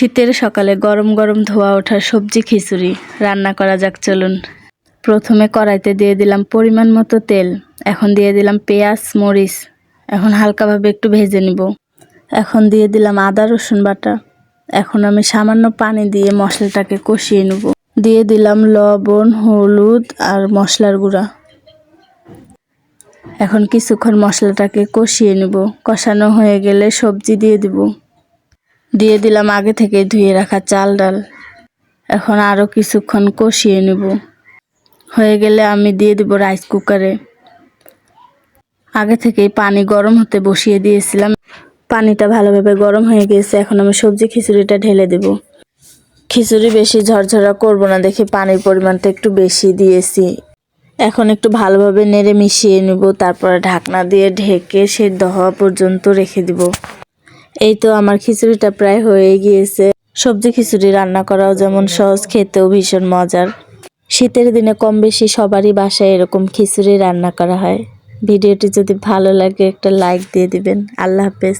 শীতের সকালে গরম গরম ধোয়া ওঠা সবজি খিচুড়ি রান্না করা যাক চলুন। প্রথমে কড়াইতে দিয়ে দিলাম পরিমাণ মতো তেল। এখন দিয়ে দিলাম পেঁয়াজ মরিচ। এখন হালকাভাবে একটু ভেজে নিব। এখন দিয়ে দিলাম আদা রসুন বাটা। এখন আমি সামান্য পানি দিয়ে মশলাটাকে কষিয়ে নেব। দিয়ে দিলাম লবণ হলুদ আর মশলার গুঁড়া। এখন কিছুক্ষণ মশলাটাকে কষিয়ে নেব। কষানো হয়ে গেলে সবজি দিয়ে দিব। দিয়ে দিলাম আগে থেকে ধুয়ে রাখা চাল ডাল। এখন আরও কিছুক্ষণ কষিয়ে নেব। হয়ে গেলে আমি দিয়ে দিব রাইস কুকারে। আগে থেকেই পানি গরম হতে বসিয়ে দিয়েছিলাম। পানিটা ভালোভাবে গরম হয়ে গেছে। এখন আমি সবজি খিচুড়িটা ঢেলে দেব। খিচুড়ি বেশি ঝরঝরা করব না দেখে পানির পরিমাণটা একটু বেশি দিয়েছি। এখন একটু ভালোভাবে নেড়ে মিশিয়ে নেব। তারপরে ঢাকনা দিয়ে ঢেকে সেদ্ধ হওয়া পর্যন্ত রেখে দিব। এই তো আমার খিচুড়িটা প্রায় হয়ে গিয়েছে। সবজি খিচুড়ি রান্না করাও যেমন সহজ, খেতেও ভীষণ মজার। শীতের দিনে কম বেশি সবারই বাসায় এরকম খিচুড়ি রান্না করা হয়। ভিডিওটি যদি ভালো লাগে একটা লাইক দিয়ে দিবেন। আল্লাহ হাফেজ।